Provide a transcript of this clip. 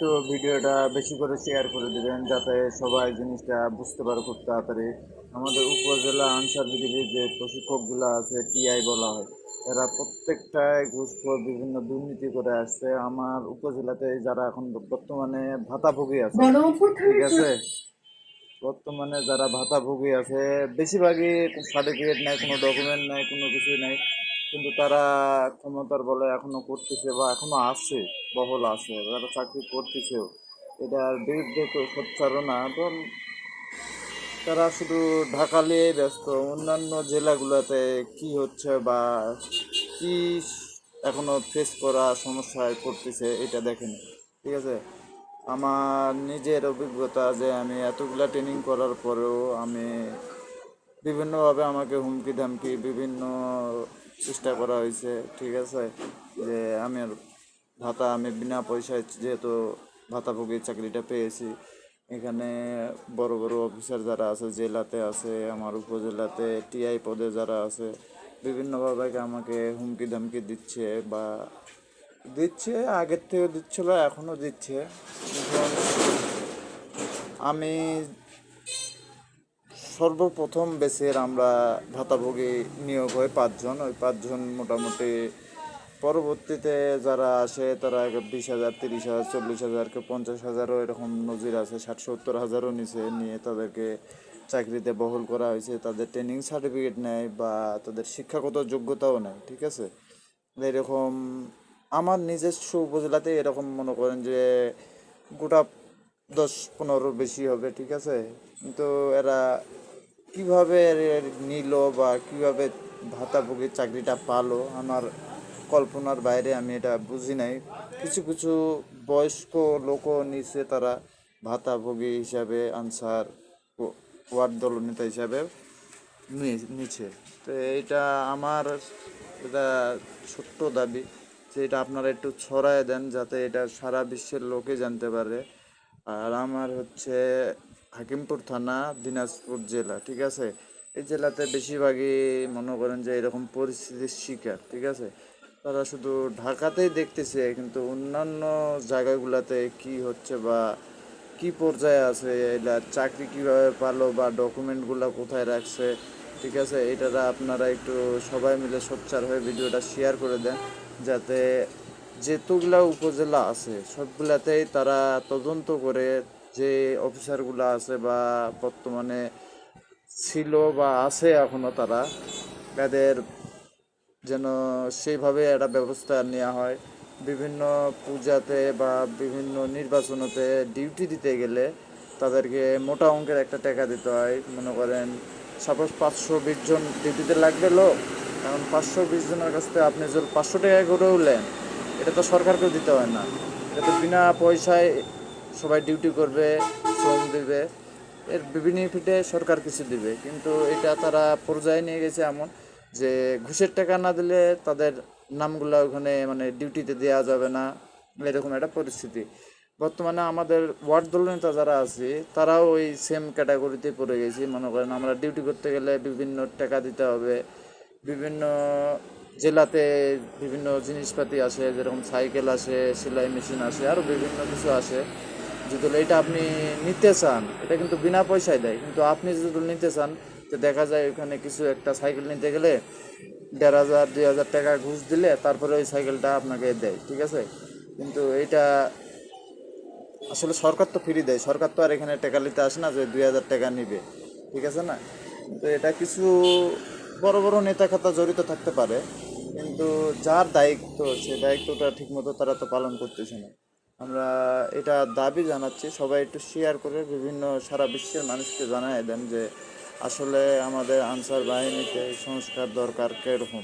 একটু ভিডিওটা বেশি করে শেয়ার করে দেবেন যাতে সবাই জিনিসটা বুঝতে পারে খুব তাড়াতাড়ি। আমাদের উপজেলা আনসার বিডিবির যে প্রশিক্ষকগুলো আছে, টিআই বলা হয়, এরা প্রত্যেকটাই ঘুষখোর, বিভিন্ন দুর্নীতি করে আসছে। আমার উপজেলাতে যারা এখন বর্তমানে ভাতাভোগী আছে, ঠিক আছে, বর্তমানে যারা ভাতাভোগী আছে বেশিরভাগই সার্টিফিকেট নাই, কোনো ডকুমেন্ট নাই, কোনো কিছুই নাই, কিন্তু তারা ক্ষমতার বলে এখনো করতেছে বা এখনো আছে, বহল আছে, তারা চাকরি করতেছেও। এটার বিরুদ্ধে তো সোচ্চার না, তো তারা শুধু ঢাকা নিয়ে ব্যস্ত। অন্যান্য জেলাগুলোতে কি হচ্ছে বা কি এখনো ফেস করা সমস্যায় পড়তেছে এটা দেখেন, ঠিক আছে। আমার নিজের অভিজ্ঞতা যে আমি এতগুলা ট্রেনিং করার পরেও আমি বিভিন্নভাবে আমাকে হুমকি ধামকি বিভিন্ন চেষ্টা করা হয়েছে, ঠিক আছে, যে আমি বিনা পয়সায় যেহেতু ভাতাভোগী চাকরিটা পেয়েছি। এখানে বড় বড় অফিসার যারা আছে জেলাতে আছে, আমার উপজেলাতে টিআই পদে যারা আছে, বিভিন্নভাবে আমাকে হুমকি ধামকি দিচ্ছে বা দিচ্ছে, আগের থেকে দিচ্ছিল, এখনও দিচ্ছে। এখন আমি সর্বপ্রথম বেসের আমরা ভাতাভোগী নিয়োগ হয় 5 জন, ওই 5 জন মোটামুটি পরবর্তীতে যারা আসে তারা 20,000, 30,000, 40,000, কেউ 50,000ও এরকম নজির আছে, 60-70 হাজারও নিয়ে তাদেরকে চাকরিতে বহাল করা হয়েছে। তাদের ট্রেনিং সার্টিফিকেট নেয় বা তাদের শিক্ষাগত যোগ্যতাও নেয়, ঠিক আছে। এরকম আমার নিজস্ব উপজেলাতে এরকম মনে করেন যে গোটা 10-15 বেশি হবে, ঠিক আছে। কিন্তু এরা কিভাবে নিল বা কিভাবে ভাতাভোগীর চাকরিটা পালো আমার কল্পনার বাইরে, আমি এটা বুঝি নাই। কিছু কিছু বয়স্ক লোকও নিচে, তারা ভাতাভোগী হিসাবে আনসার ওয়ার্ড দলনেতা হিসাবে নিচে। তো এইটা আমার এটা ছোট্ট দাবি যে এটা আপনারা একটু ছড়ায় দেন যাতে এটা সারা বিশ্বের লোকে জানতে পারে। আর আমার হচ্ছে হাকিমপুর থানা, দিনাজপুর জেলা, ঠিক আছে। এই জেলাতে বেশিরভাগই মনে করেন যে এরকম পরিস্থিতির শিকার, ঠিক আছে। তারা শুধু ঢাকাতেই দেখতেছে, কিন্তু অন্যান্য জায়গাগুলোতে কি হচ্ছে বা কি পর্যায়ে আছে, এটা চাকরি কিভাবে পালো বা ডকুমেন্টগুলো কোথায় রাখছে, ঠিক আছে, এটা আপনারা একটু সবাই মিলে সোচ্চার হয়ে ভিডিওটা শেয়ার করে দেন যাতে যেতগুলা উপজেলা আছে সবগুলাতেই তারা তদন্ত করে যে অফিসারগুলো আছে বা বর্তমানে ছিল বা আছে এখনও, তারা তাদের যেন সেইভাবে একটা ব্যবস্থা নেওয়া হয়। বিভিন্ন পূজাতে বা বিভিন্ন নির্বাচনতে ডিউটি দিতে গেলে তাদেরকে মোটা অঙ্কের একটা টাকা দিতে হয়। মনে করেন সাপোজ 520 জন ডিউটিতে লাগবে লোক, এখন 520 জনের কাছ থেকে আপনি যদি 500 টাকা করেও নেন, এটা তো সরকারকেও দিতে হয় না, এটা তো বিনা পয়সায় সবাই ডিউটি করবে, শ্রম দেবে, এর বেনিফিটে সরকার কিছু দিবে। কিন্তু এটা তারা পর্যায়ে নিয়ে গেছে এমন যে ঘুষের টাকা না দিলে তাদের নামগুলো ওখানে মানে ডিউটিতে দেওয়া যাবে না, এরকম একটা পরিস্থিতি। বর্তমানে আমাদের ওয়ার্ড দলনেতা যারা আছে তারাও ওই সেম ক্যাটাগরিতে পড়ে গেছি। মনে করেন আমরা ডিউটি করতে গেলে বিভিন্ন টাকা দিতে হবে, বিভিন্ন জেলাতে বিভিন্ন জিনিসপাতি আসে, যেরকম সাইকেল আসে, সেলাই মেশিন আসে, আরও বিভিন্ন কিছু আসে। যদি এটা আপনি নিতে চান, এটা কিন্তু বিনা পয়সায় দেয়, কিন্তু আপনি যদি নিতে চান তো দেখা যায় ওখানে কিছু একটা সাইকেল নিতে গেলে 1,500, 2,000 টাকা ঘুষ দিলে তারপরে ওই সাইকেলটা আপনাকে দেয়, ঠিক আছে। কিন্তু এইটা আসলে সরকার তো ফ্রি দেয়, সরকার তো আর এখানে টাকা নিতে আসে না যে 2,000 টাকা নিবে, ঠিক আছে না। কিন্তু এটা কিছু বড় বড় নেতা খাতা জড়িত থাকতে পারে, কিন্তু যার দায়িত্ব সে দায়িত্বটা ঠিকমতো তারা তো পালন করতেছে না। আমরা এটা দাবি জানাচ্ছি, সবাই একটু শেয়ার করে বিভিন্ন সারা বিশ্বের মানুষকে জানায় দেন যে আসলে আমাদের আনসার বাহিনীতে সংস্কার দরকার কীরকম।